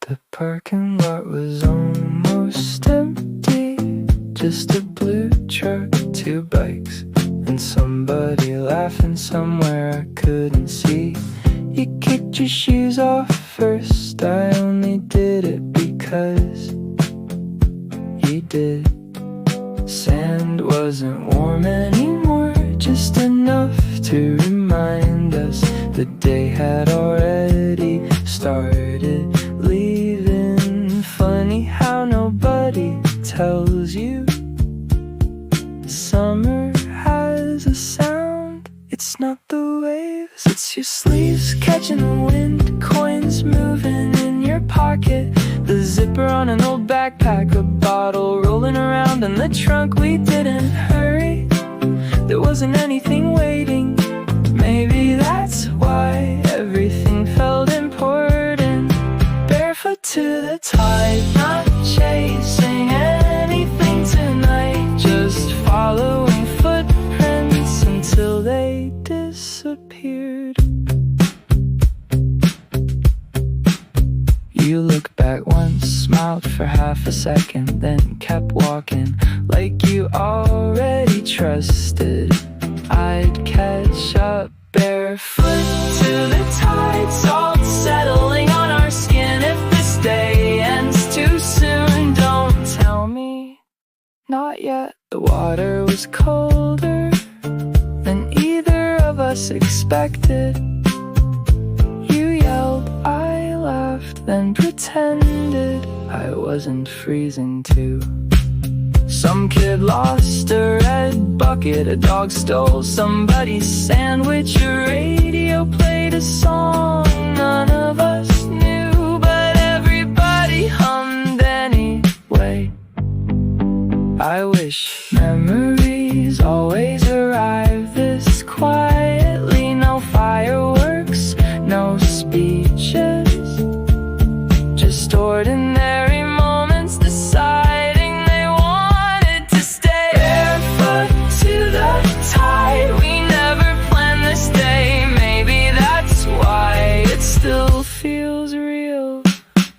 The parking lot was almost empty, just a blue truck, two bikes, and somebody laughing somewhere I couldn't see. You kicked your shoes off first, I only did it because you did. Sand wasn't warm anymore, just enough to remind us the day had already started. Leaving, funny how nobody tells you summer has a sound. It's not the waves, it's your sleeves catching the wind, coins moving in your pocket, the zipper on an old backpack, a bottle rolling around in the trunk. We didn't hurry, there wasn't anything waiting. Maybe that's why everything felt important. Barefoot to the tide, not chasing anything tonight, just following footprints until they disappeared. You looked back once, smiled for half a second, then kept walking like you already trusted I'd catch up. Barefoot to the tide, salt settling on our skin. If this day ends too soon, don't tell me, not yet. The water was colder than either of us expected. You yelled, I laughed, then pretended I wasn't freezing too. Some kid lost a red bucket, a dog stole somebody's sandwich, a radio played a song none of us knew, but everybody hummed anyway. I wish memories always arrive this quietly. No fireworks, no speeches, just ordinary moments deciding they wanted to stay. Barefoot to the tide, we never planned this day. Maybe that's why it still feels real.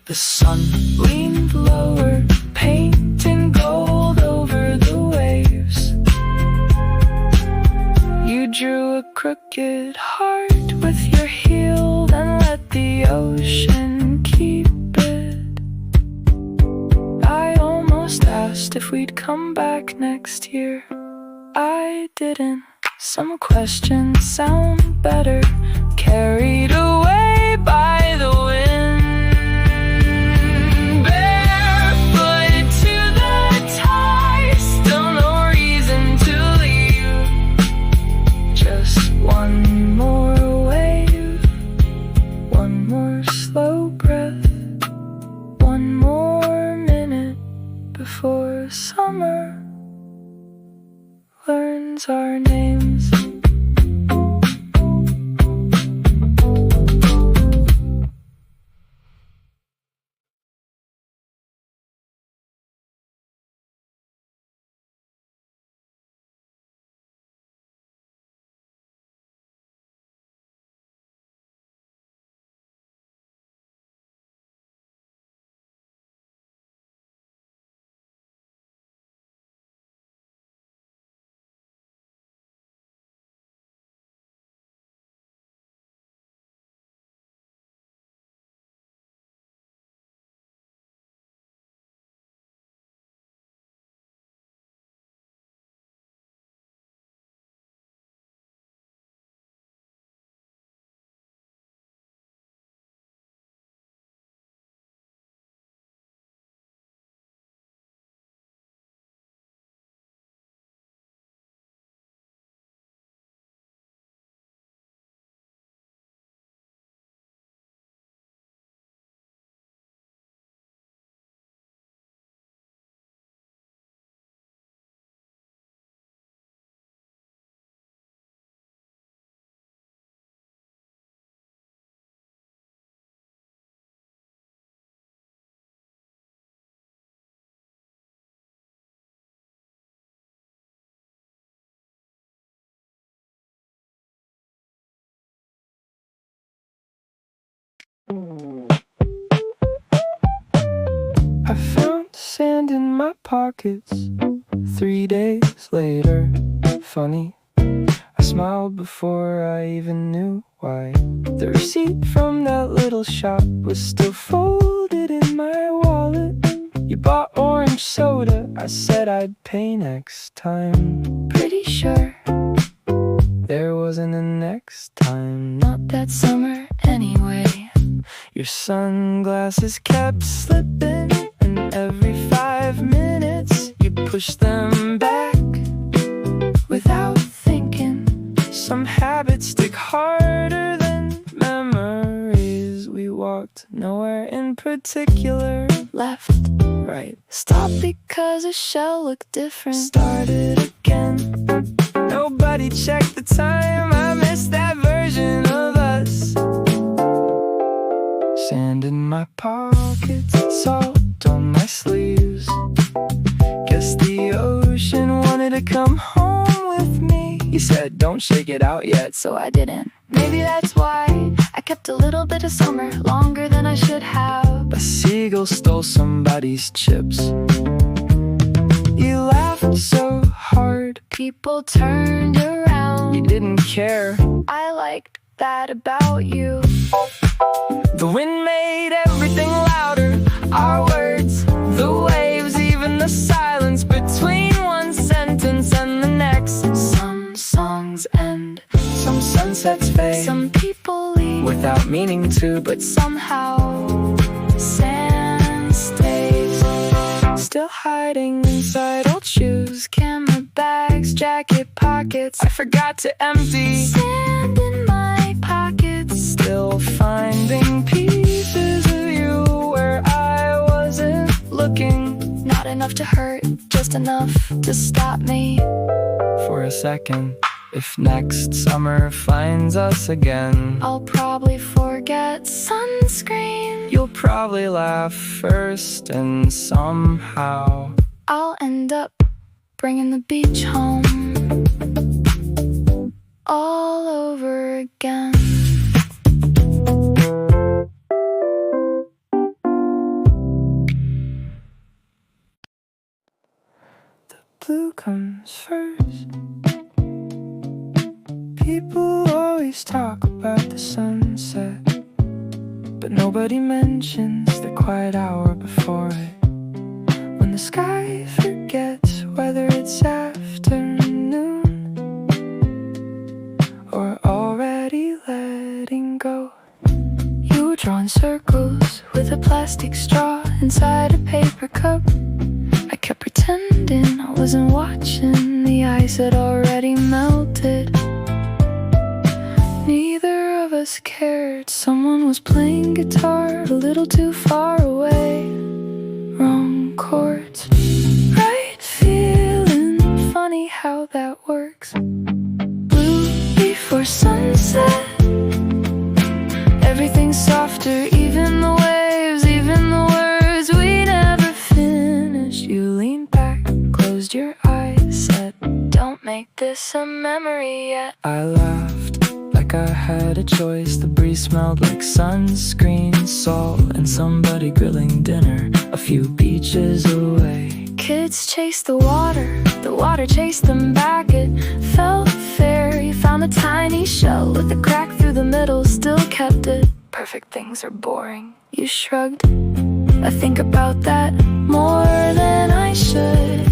The sun leaned lower, painting gold over the waves. You drew a crooked heart with your heel, then let the ocean keep it. I almost asked if we'd come back next year. I didn't. Some questions sound better carried away by the wind. Barefoot to the tide, still no reason to leave. Just one more wave, one more slow breath, one more minute before summer learns our names. found sand in my pockets 3 days later. Funny, I smiled before I even knew why. The receipt from that little shop was still folded in my wallet. You bought orange soda, I said I'd pay next time. Pretty sure there wasn't a next time. Not that summer anyway. Your sunglasses kept slipping, and every 5 minutes you pushed them back without thinking. Some habits stick harder than memories. We walked nowhere in particular. Left, right, stopped because a shell looked different. Started again. Nobody checked the time. I missed that version of us. Sand in my pockets, salt on my sleeves. Guess the ocean wanted to come home with me. He said, don't shake it out yet, so I didn't. Maybe that's why I kept a little bit of summer longer than I should have. A seagull stole somebody's chips. You laughed so hard, people turned around. You didn't care. I liked that about you. The wind made everything louder. Our words, the waves, even the silence between one sentence and the next. Some songs end, some sunsets fade, some people leave without meaning to, but somehow sand stays. Still hiding inside old shoes, camera bags, jacket pockets. I forgot to empty sand in my pockets. Still finding pieces of you where I wasn't looking. Not enough to hurt, just enough to stop me for a second. If next summer finds us again, I'll probably forget sunscreen. You'll probably laugh first, and somehow I'll end up bringing the beach home all over again. The blue comes first. People always talk about the sunset, but nobody mentions the quiet hour before it, when the sky forgets whether it's afternoon or already letting go. You were drawing circles with a plastic straw inside a paper cup. I kept pretending I wasn't watching. The ice had already melted. Neither of us cared. Someone was playing guitar a little too far away. Wrong chords, right feeling. Funny how that works. Blue before sunset. Everything's softer, even the waves, even the words we never finished. You leaned back, closed your eyes, said, don't make this a memory yet. I laughed like I had a choice. The breeze smelled like sunscreen, salt, and somebody grilling dinner a few beaches away. Kids chased the water chased them back. It felt fair. You found a tiny shell with a crack through the middle, still kept it. Perfect things are boring, you shrugged. I think about that more than I should.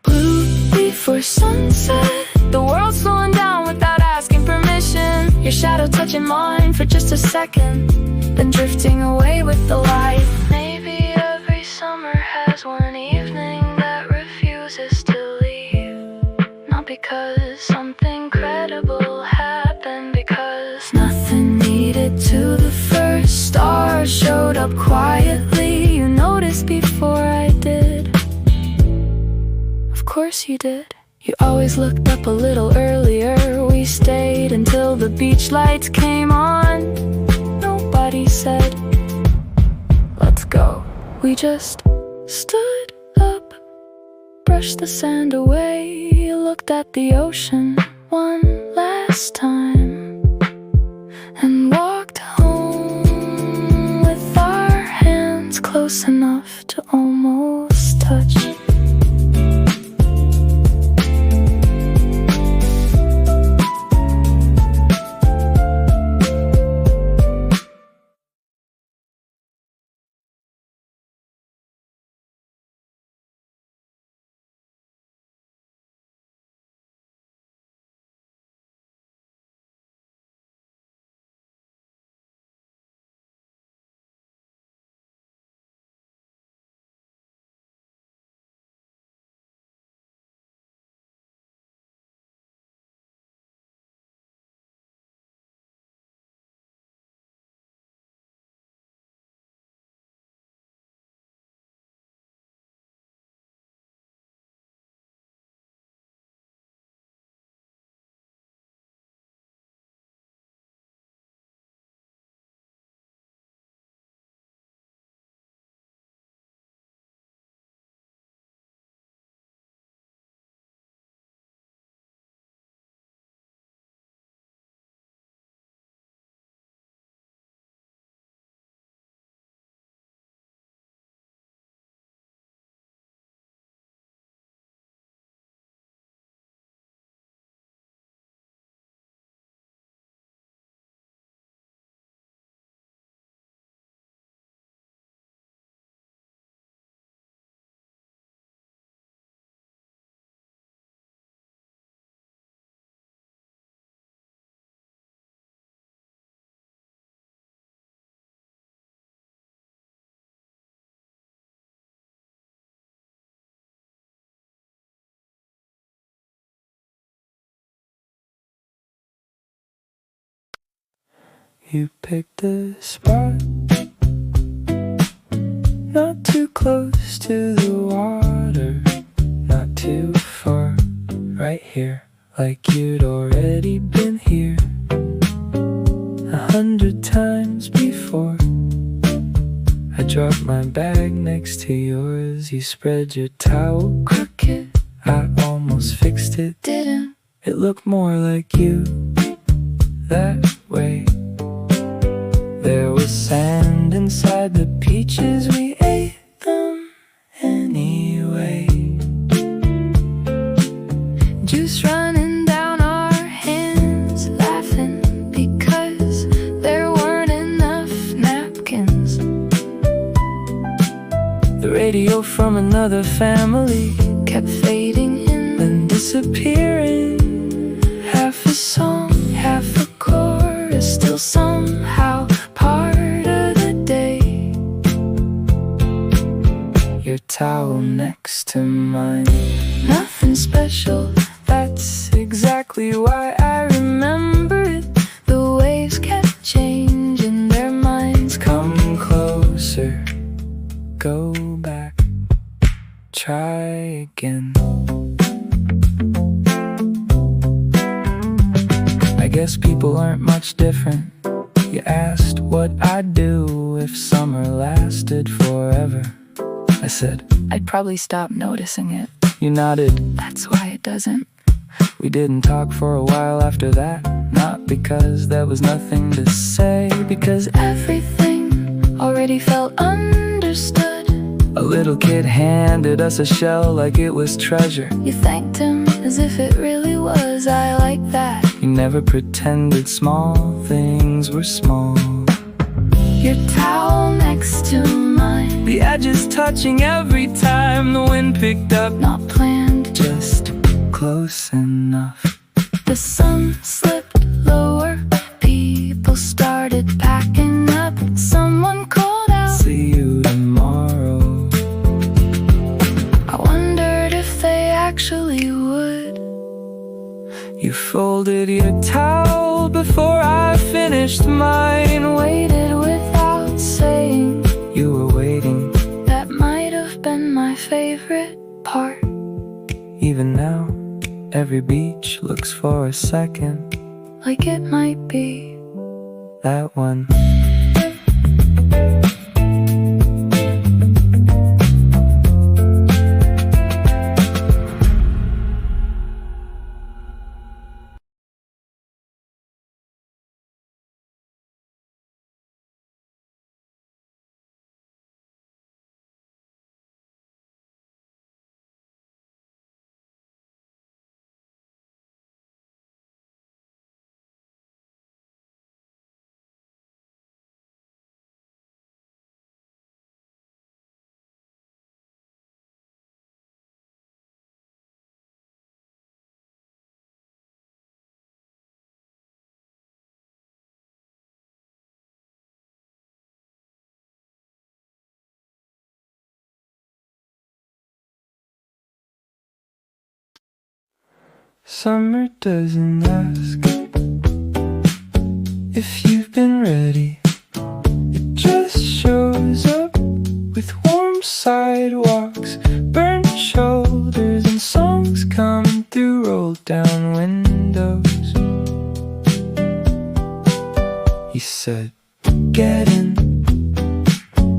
Blue before sunset. The world's slowing down without asking permission. Your shadow touching mine for just a second, then drifting away with the light. Maybe every summer has one evening that refuses to leave. Not because something credible happened, because nothing needed to. The first star showed up quietly. You noticed before I did. Of course you did. You always looked up a little earlier. We stayed until the beach lights came on. Nobody said, let's go. We just stood up, brushed the sand away, looked at the ocean one last time, and walked home with our hands close close enough to almost touch. You picked a spot not too close to the water, not too far, right here, like you'd already been here 100 times before. I dropped my bag next to yours. You spread your towel crooked. I almost fixed it, didn't. It looked more like you that way. There was sand inside the peaches. We ate them anyway. Juice running down our hands, laughing because there weren't enough napkins. The radio from another family kept fading in, then disappearing. Half a song, half a chorus, still somehow part of the day. Your towel next to mine, nothing special, that's exactly why I remember it. The waves kept changing their minds. Come closer, go back, try again. I guess people aren't much different. You asked what I'd do if summer lasted forever. I said, I'd probably stop noticing it. You nodded. That's why it doesn't. We didn't talk for a while after that. Not because there was nothing to say, because everything already felt understood. A little kid handed us a shell like it was treasure. You thanked him as if it really was. I like that. You never pretended small things were small. Your towel next to mine, the edges touching every time the wind picked up. Not planned, just close enough. The sun slipped lower, people started packing up. Someone called out, see you tomorrow. I wondered if they actually would. You folded your towel before I finished mine. Waited without saying you were waiting. That might have been my favorite part. Even now, every beach looks for a second like it might be that one. Summer doesn't ask if you've been ready. It just shows up with warm sidewalks, burnt shoulders, and songs coming through rolled down windows. He said, get in.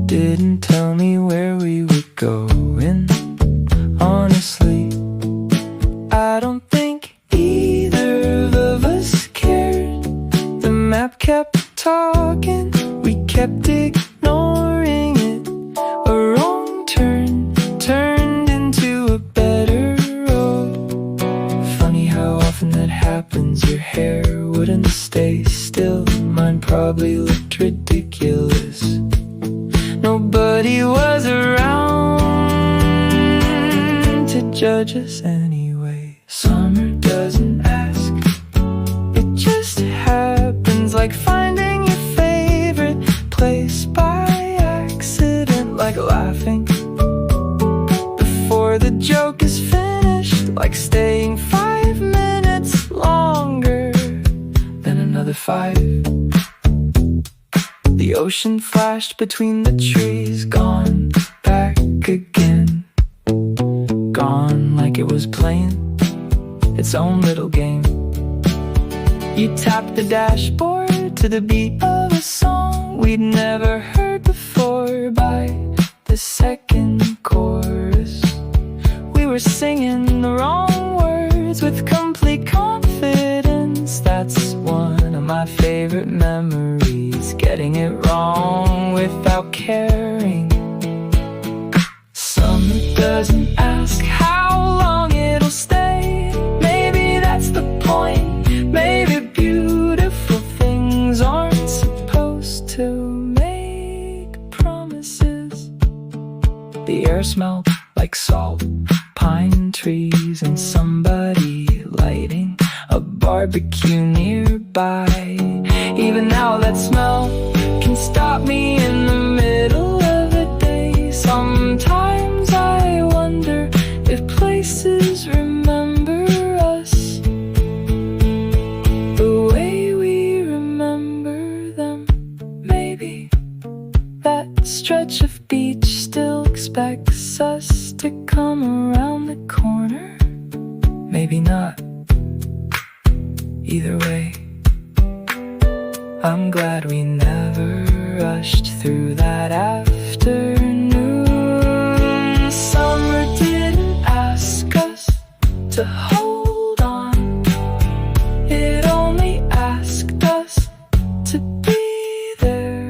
Didn't tell me where we were going. Honestly, I don't think either of us cared. The map kept talking, we kept ignoring it. A wrong turn turned into a better road. Funny how often that happens. Your hair wouldn't stay still, mine probably looked ridiculous. Nobody was around to judge us anyway. Summer doesn't ask, it just happens, like finding your favorite place by accident, like laughing before the joke is finished, like staying 5 minutes longer than another 5. The ocean flashed between the trees, gone back again. Gone like it was playing its own little game. You tapped the dashboard to the beat of a song we'd never heard before. By the second chorus, we were singing the wrong words with complete confidence. That's one of my favorite memories, getting it wrong without caring. Summer doesn't ask how long it'll stay. Maybe that's the point. Maybe beautiful things aren't supposed to make promises. The air smelled like salt, pine trees, and somebody lighting a barbecue nearby. Even now that smell can stop me in the middle of the day. Sometimes I wonder if places remember us the way we remember them. Maybe that stretch of beach still expects us to come around the corner. Maybe not. Either way, I'm glad we never rushed through that afternoon. Summer didn't ask us to hold on, it only asked us to be there.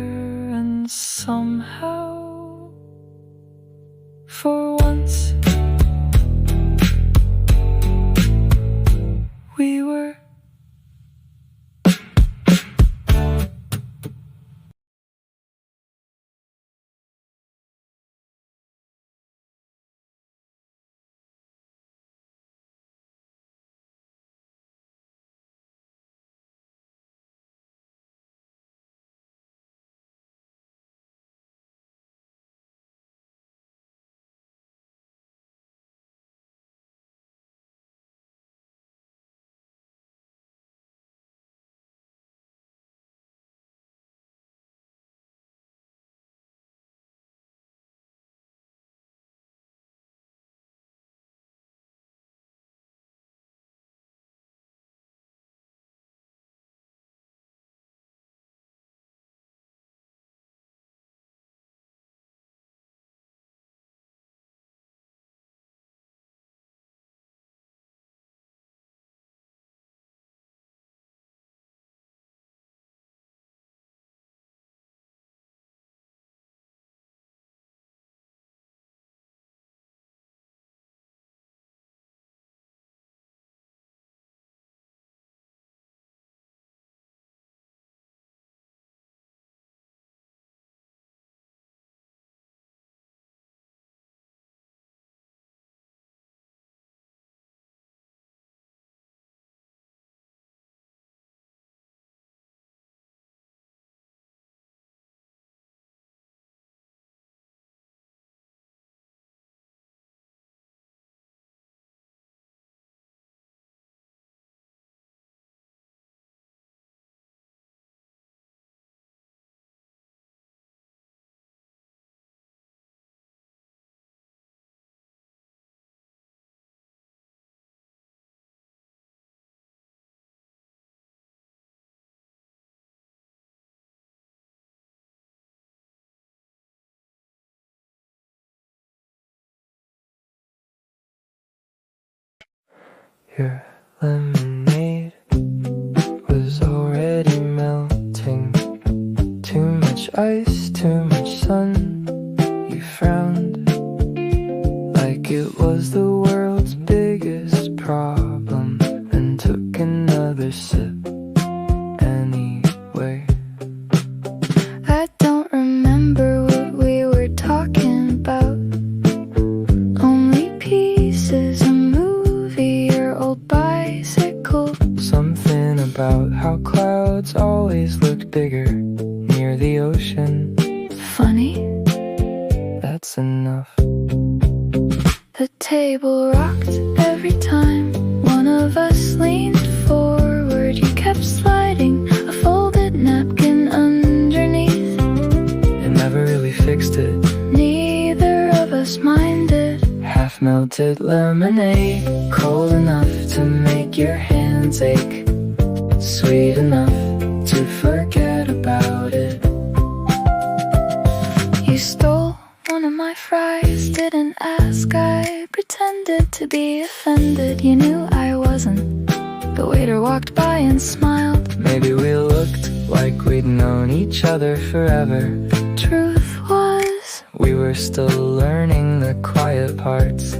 And somehow, for once, we were Your lemonade was already melting. Too much ice, too much sun. You frowned like it was the world's biggest problem, and took another sip anyway. I don't remember what we were talking about. Only pieces, a movie, your old bicycle. Something about how clouds always looked bigger near the ocean. Funny, that's enough. The table rocked every time one of us leaned forward. You kept sliding a folded napkin underneath. It never really fixed it. Neither of us minded. Half-melted lemonade, cold enough to make your hands ache, sweet enough to forget about it. You stole one of my fries, didn't ask, I pretended to be offended. You knew I wasn't. The waiter walked by and smiled. Maybe we looked like we'd known each other forever. The truth was, we were still learning the quiet parts.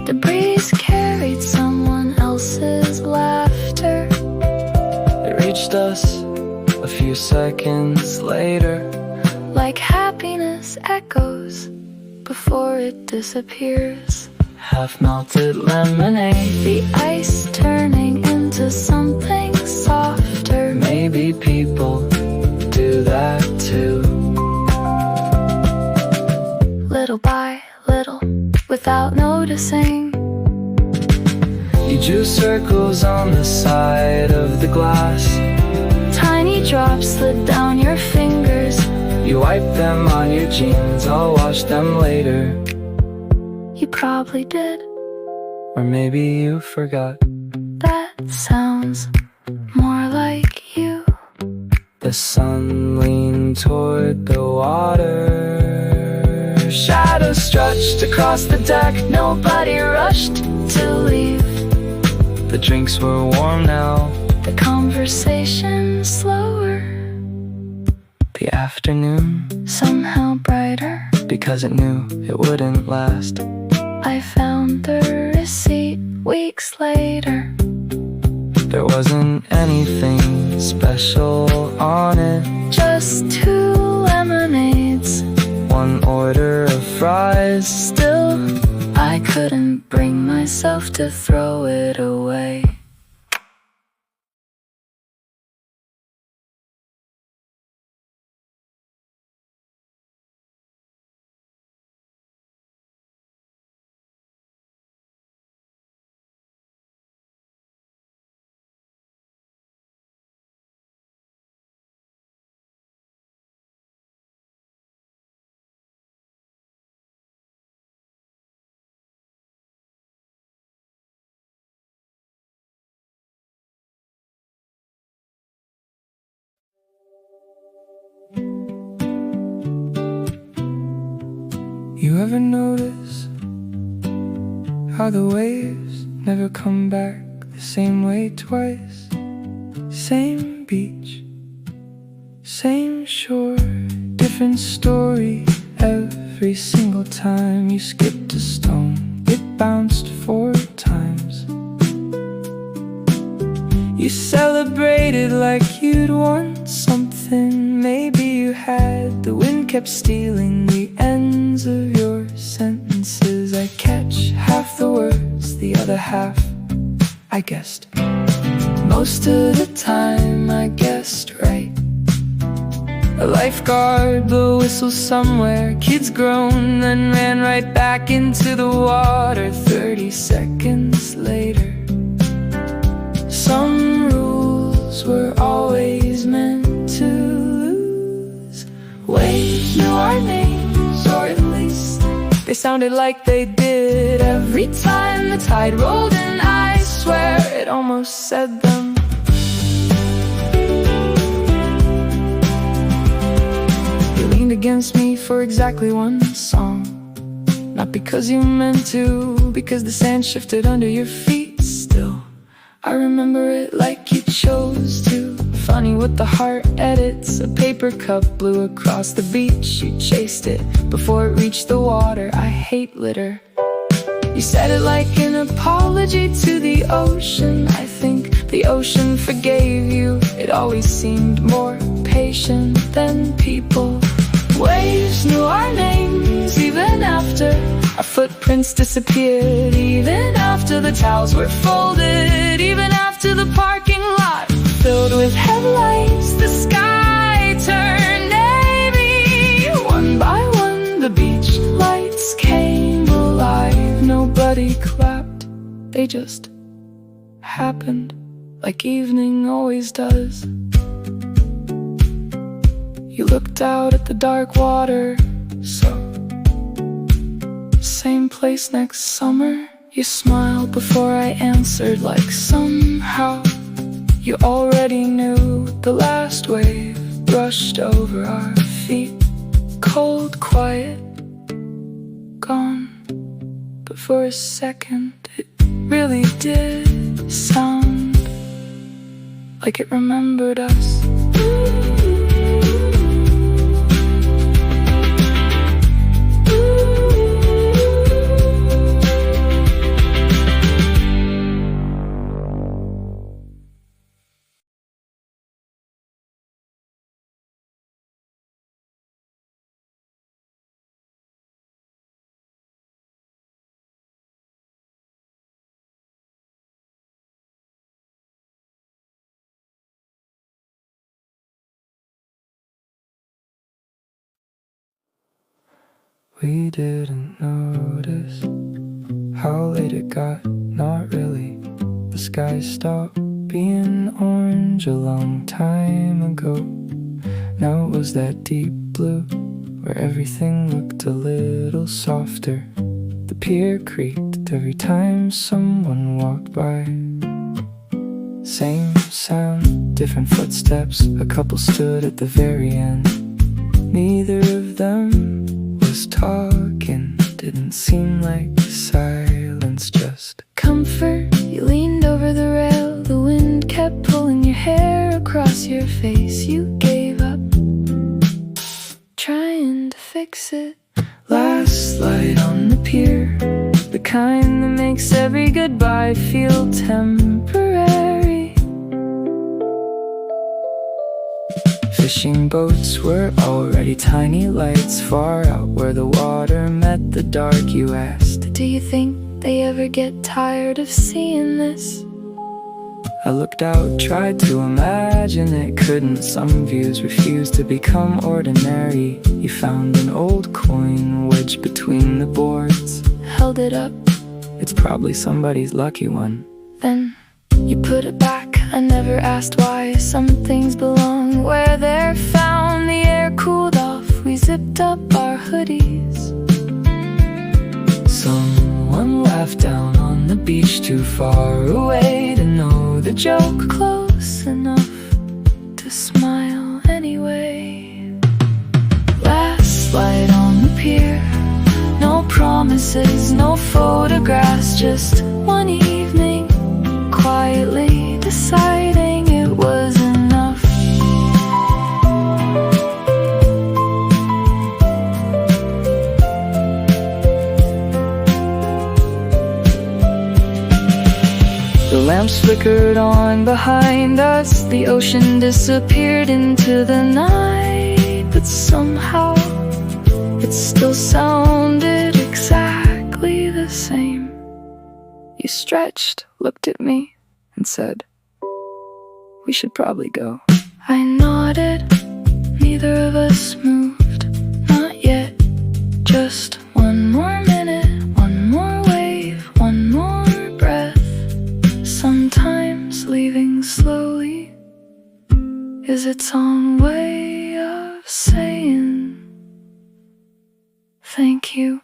The breeze carried someone else's laughter. It reached us a few seconds later, like happiness echoes before it disappears. Half-melted lemonade, the ice turning into something softer. Maybe people do that too. Little by little, without noticing, you drew circles on the side of the glass. Tiny drops slid down your fingers. You wiped them on your jeans, I'll wash them later. You probably did. Or maybe you forgot. That sounds more like you. The sun leaned toward the water. Shadows stretched across the deck. Nobody rushed to leave. The drinks were warm now, the conversation slower. The afternoon somehow brighter, because it knew it wouldn't last. I found the receipt weeks later. There wasn't anything special on it, just 2 lemonades, 1 order of fries. Still, I couldn't bring myself to throw it away. You ever notice how the waves never come back the same way twice? Same beach, same shore, different story. Every single time you skipped a stone, it bounced 4 times. You celebrated like you'd won something. Maybe you had. The wind kept stealing the ends of your sentences. I catch half the words, the other half I guessed. Most of the time I guessed right. A lifeguard blew a whistle somewhere. Kids groaned, then ran right back into the water. 30 seconds later, some rules were always meant to lose. Waves knew our names, or at least they sounded like they did every time the tide rolled in. I swear it almost said them. You leaned against me for exactly 1 song. Not because you meant to, because the sand shifted under your feet. I remember it like you chose to. Funny what the heart edits. A paper cup blew across the beach. You chased it before it reached the water. I hate litter. You said it like an apology to the ocean. I think the ocean forgave you. It always seemed more patient than people. Waves knew our names even after our footprints disappeared. Even after the towels were folded. Even after the parking lot filled with headlights. The sky turned navy. One by one the beach lights came alive. Nobody clapped, they just happened, like evening always does. You looked out at the dark water, so same place next summer. You smiled before I answered, like somehow you already knew. The last wave brushed over our feet. Cold, quiet, gone. But for a second it really did sound like it remembered us. We didn't notice how late it got, not really. The sky stopped being orange a long time ago. Now it was that deep blue, where everything looked a little softer. The pier creaked every time someone walked by. Same sound, different footsteps. A couple stood at the very end. Neither of them was talking. Didn't seem like silence, just comfort. You leaned over the rail. The wind kept pulling your hair across your face. You gave up, trying to fix it. Last light on the pier, the kind that makes every goodbye feel temporary. Fishing boats were already tiny lights far out where the water met the dark. You asked, do you think they ever get tired of seeing this? I looked out, tried to imagine it, couldn't. Some views refused to become ordinary. You found an old coin wedged between the boards, held it up. It's probably somebody's lucky one. Then you put it back. I never asked why. Some things belong where they're found. The air cooled off. We zipped up our hoodies. Someone laughed down on the beach, too far away to know the joke, close enough to smile anyway. Last light on the pier. No promises, no photographs, just one evening, quietly deciding it was enough. The lamps flickered on behind us. The ocean disappeared into the night. But somehow it still sounded exactly the same. You stretched, looked at me, and said, we should probably go. I nodded. Neither of us moved. Not yet. Just one more minute, one more wave, one more breath. Sometimes leaving slowly is its own way of saying thank you.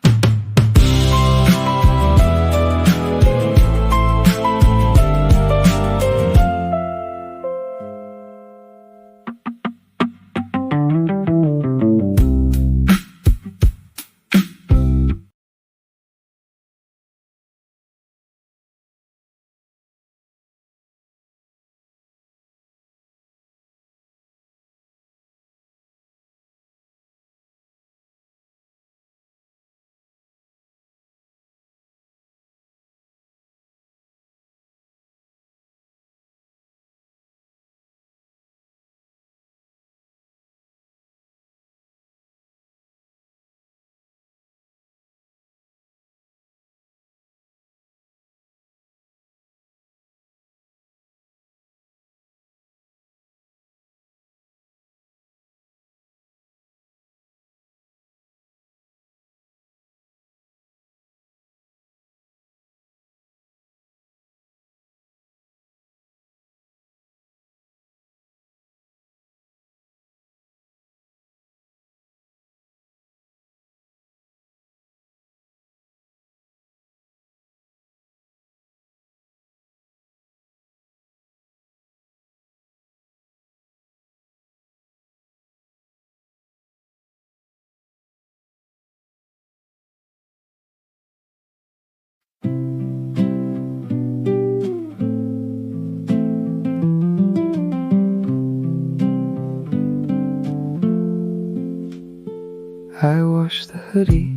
I washed the hoodie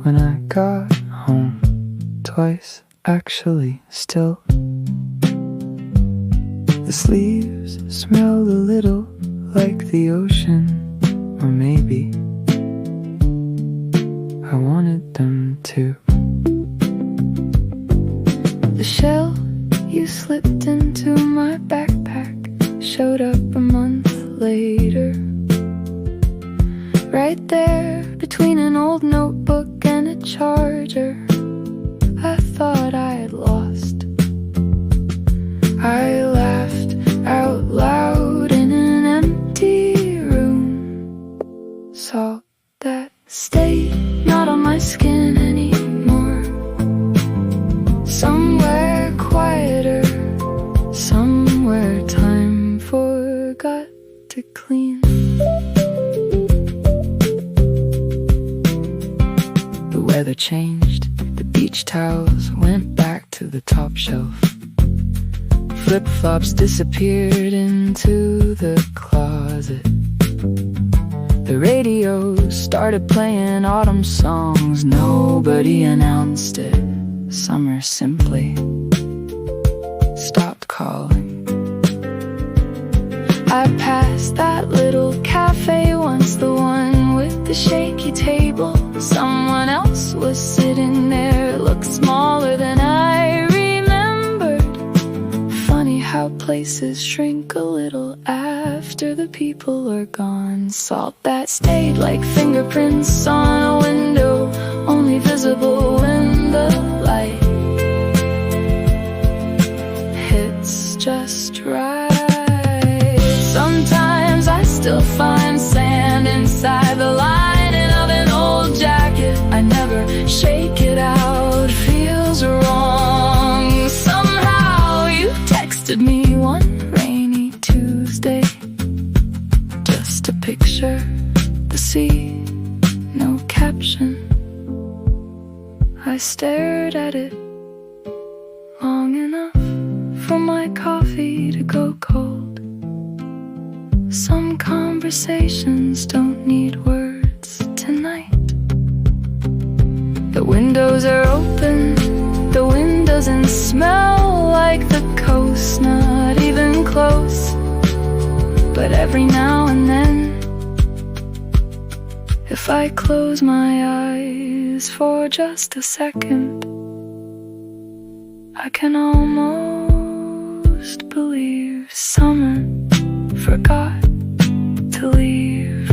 when I got home. Twice, actually, still. The sleeves smelled a little like the ocean. Or maybe I wanted them to. The shell you slipped into my backpack showed up a month later, right there between an old notebook and a charger I thought I had lost. I laughed out loud in an empty room. Salt that stayed not on my skin anymore. Somewhere quieter, somewhere time forgot to clean. The weather changed, the beach towels went back to the top shelf. Flip-flops disappeared into the closet. The radio started playing autumn songs. Nobody announced it. Summer simply stopped calling. I passed that little cafe once, the one with the shaky table. Someone else was sitting there, looked smaller than I remembered. Funny how places shrink a little after the people are gone. Salt that stayed like fingerprints on a window, only visible when the light hits just right. Sometimes I still find sand inside the lining of an old jacket. I never shake it out, feels wrong. Somehow you texted me one rainy Tuesday, just a picture, the sea, no caption. I stared at it long enough for my coffee to go cold. Some conversations don't need words tonight. The windows are open, the wind doesn't smell like the coast, not even close. But every now and then, if I close my eyes for just a second, I can almost believe summer forgot to leave.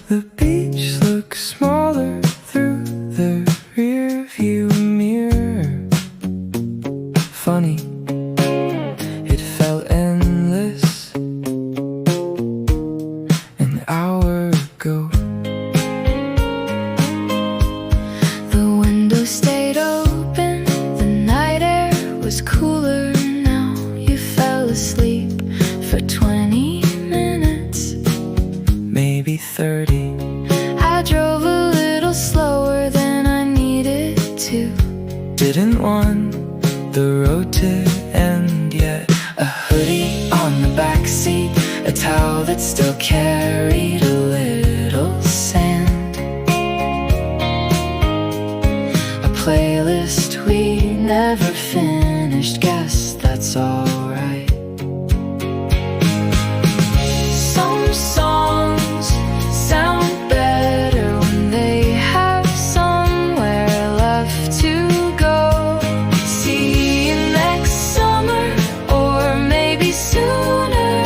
The beach looks smaller through the rear view mirror. Funny, it felt endless an hour ago. The window stayed open, the night air was cooler now. You fell asleep for 20 minutes, maybe 30. I drove a little slower than I needed to. Didn't want the road to end yet. A hoodie on the back seat, a towel that still carried a little sand, a playlist we never finished. Guess guess that's alright. Some songs sound better when they have somewhere left to go. See you next summer, or maybe sooner.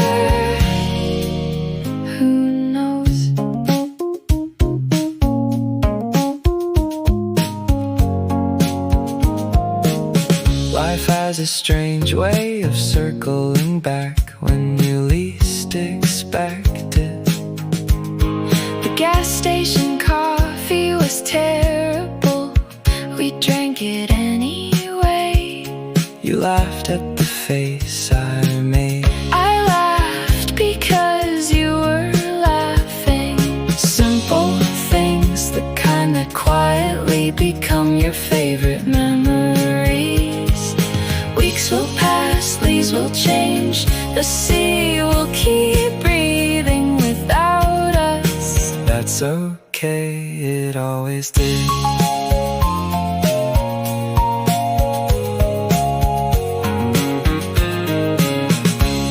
Who knows? Life has a strange way of circling back when you least expect it. The gas station coffee was terrible. We drank it anyway. You laughed at the face I made. I laughed because you were laughing. Simple things, the kind that quietly become your favorite memories. Weeks will pass, leaves will change, the sea will keep breathing without us. That's okay, it always did.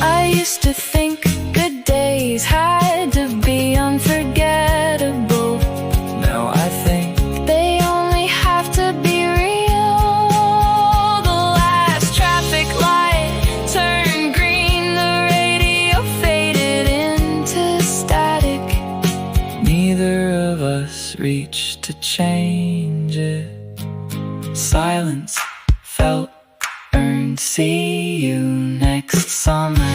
I used to think good days had to be unforgettable. Now I think they only have to be real. The last traffic light turned green, the radio faded into static. Neither of us reached to change it. Silence felt earned. See you next summer.